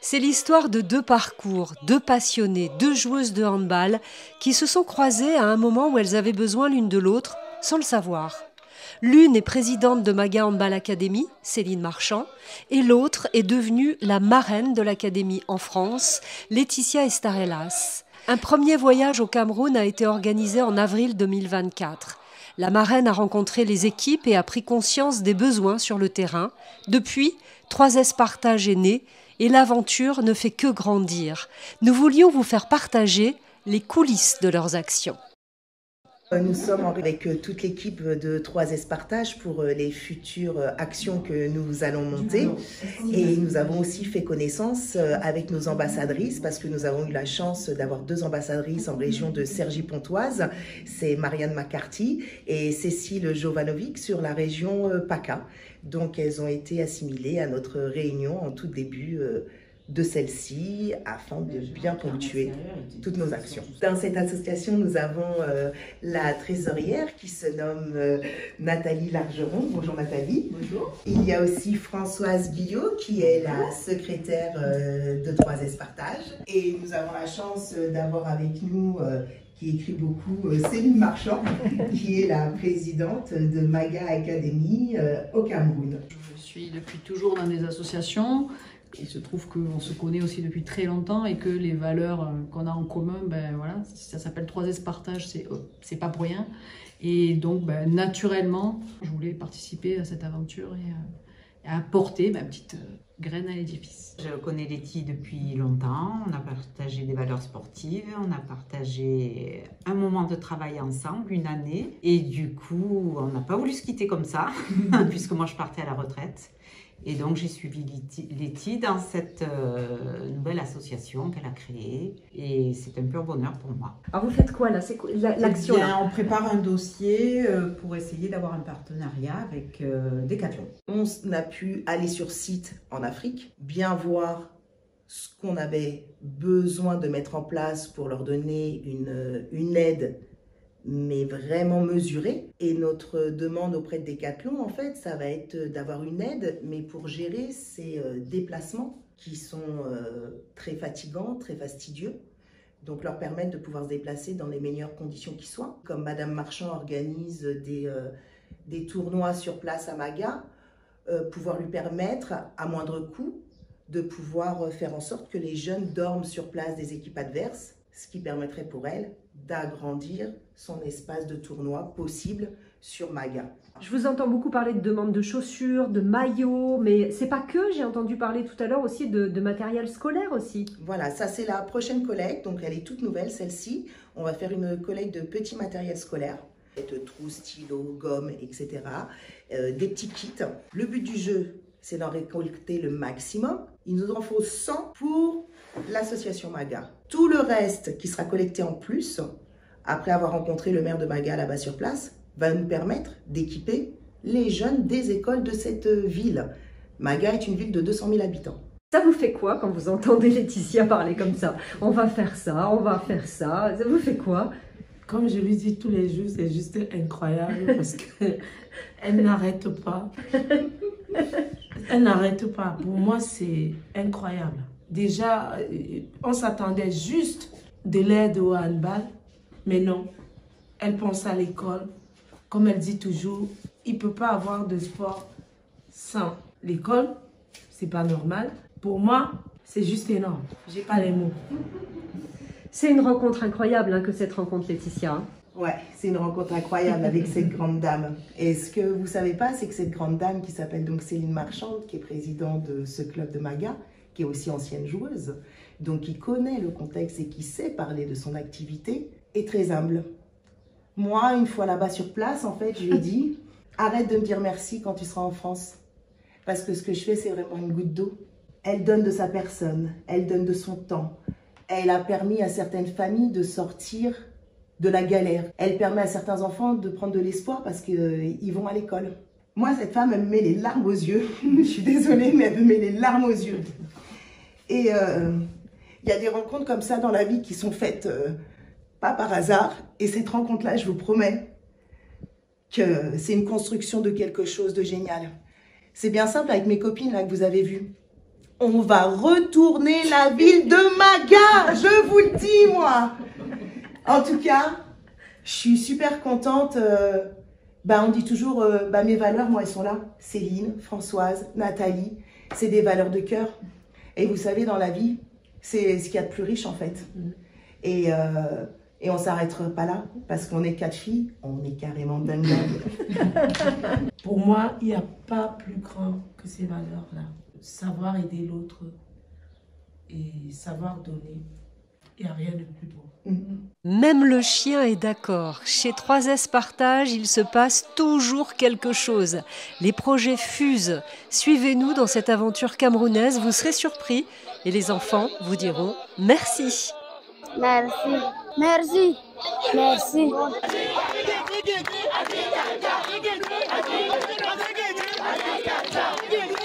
C'est l'histoire de deux parcours, deux passionnées, deux joueuses de handball qui se sont croisées à un moment où elles avaient besoin l'une de l'autre sans le savoir. L'une est présidente de Maga Handball Academy, Céline Marchand, et l'autre est devenue la marraine de l'académie en France, Laetitia Estarellas. Un premier voyage au Cameroun a été organisé en avril 2024. La marraine a rencontré les équipes et a pris conscience des besoins sur le terrain. Depuis, 3S Partage est né et l'aventure ne fait que grandir. Nous voulions vous faire partager les coulisses de leurs actions. Nous sommes avec toute l'équipe de 3S Partage pour les futures actions que nous allons monter. Et nous avons aussi fait connaissance avec nos ambassadrices parce que nous avons eu la chance d'avoir deux ambassadrices en région de Cergy-Pontoise. C'est Marianne McCarthy et Cécile Jovanovic sur la région PACA. Donc elles ont été assimilées à notre réunion en tout début de celle-ci afin de bien ponctuer toutes nos actions. Dans cette association, nous avons la trésorière qui se nomme Nathalie Largeron. Bonjour Nathalie. Bonjour. Il y a aussi Françoise Billot qui est la secrétaire de 3S Partage. Et nous avons la chance d'avoir avec nous qui écrit beaucoup, Céline Marchand, qui est la présidente de Maga Academy au Cameroun. Je suis depuis toujours dans des associations. Il se trouve qu'on se connaît aussi depuis très longtemps et que les valeurs qu'on a en commun, ben voilà, ça s'appelle 3S Partage, c'est pas pour rien. Et donc, ben, naturellement, je voulais participer à cette aventure et apporter ma petite graine à l'édifice. Je connais Letty depuis longtemps, on a partagé des valeurs sportives, on a partagé un moment de travail ensemble, une année. Et du coup, on n'a pas voulu se quitter comme ça, puisque moi je partais à la retraite. Et donc, j'ai suivi Letty dans cette nouvelle association qu'elle a créée. Et c'est un pur bonheur pour moi. Alors, vous faites quoi là? C'est l'action là? On prépare un dossier pour essayer d'avoir un partenariat avec Decathlon. On a pu aller sur site en Afrique, bien voir ce qu'on avait besoin de mettre en place pour leur donner une aide, mais vraiment mesurée. Et notre demande auprès de Decathlon, en fait, ça va être d'avoir une aide, mais pour gérer ces déplacements qui sont très fatigants, très fastidieux. Donc leur permettre de pouvoir se déplacer dans les meilleures conditions qui soient. Comme Madame Marchand organise des tournois sur place à Maga, pouvoir lui permettre, à moindre coût, de pouvoir faire en sorte que les jeunes dorment sur place des équipes adverses, ce qui permettrait pour elle d'agrandir son espace de tournoi possible sur Maga. Je vous entends beaucoup parler de demande de chaussures, de maillots, mais c'est pas que, j'ai entendu parler tout à l'heure aussi de matériel scolaire aussi. Voilà, ça c'est la prochaine collecte, donc elle est toute nouvelle celle-ci. On va faire une collecte de petits matériels scolaires, trous, stylos, gommes, etc. Des petits kits. Le but du jeu, c'est d'en récolter le maximum. Il nous en faut 100 pour l'association Maga. Tout le reste qui sera collecté en plus, après avoir rencontré le maire de Maga là-bas sur place, va nous permettre d'équiper les jeunes des écoles de cette ville. Maga est une ville de 200 000 habitants. Ça vous fait quoi quand vous entendez Laetitia parler comme ça? On va faire ça, on va faire ça. Ça vous fait quoi? Comme je lui dis tous les jours, c'est juste incroyable parce qu'elle n'arrête pas. Elle n'arrête pas. Pour moi, c'est incroyable. Déjà, on s'attendait juste de l'aide au handball, mais non. Elle pense à l'école. Comme elle dit toujours, il ne peut pas avoir de sport sans l'école. C'est pas normal. Pour moi, c'est juste énorme. J'ai pas les mots. C'est une rencontre incroyable hein, que cette rencontre, Laetitia. Ouais, c'est une rencontre incroyable avec cette grande dame. Et ce que vous savez pas, c'est que cette grande dame qui s'appelle donc Céline Marchand, qui est présidente de ce club de Maga, qui est aussi ancienne joueuse, donc qui connaît le contexte et qui sait parler de son activité, est très humble. Moi, une fois là-bas sur place, en fait, je lui ai dit, arrête de me dire merci quand tu seras en France. Parce que ce que je fais, c'est vraiment une goutte d'eau. Elle donne de sa personne, elle donne de son temps. Elle a permis à certaines familles de sortir de la galère. Elle permet à certains enfants de prendre de l'espoir parce qu'ils vont à l'école. Moi, cette femme, elle me met les larmes aux yeux. Je suis désolée, mais elle me met les larmes aux yeux. Et il y a des rencontres comme ça dans la vie qui sont faites pas par hasard. Et cette rencontre-là, je vous promets que c'est une construction de quelque chose de génial. C'est bien simple avec mes copines là que vous avez vues. On va retourner la ville de Maga, je vous le dis, moi. En tout cas, je suis super contente. On dit toujours, mes valeurs, moi, elles sont là. Céline, Françoise, Nathalie, c'est des valeurs de cœur. Et vous savez, dans la vie, c'est ce qu'il y a de plus riche, en fait. Et on ne s'arrêtera pas là, parce qu'on est 4 filles, on est carrément dingue. Pour moi, il n'y a pas plus grand que ces valeurs-là. Savoir aider l'autre et savoir donner, il n'y a rien de plus beau. Même le chien est d'accord. Chez 3S Partage, il se passe toujours quelque chose. Les projets fusent. Suivez-nous dans cette aventure camerounaise, vous serez surpris et les enfants vous diront merci. Merci. Merci. Merci. Merci.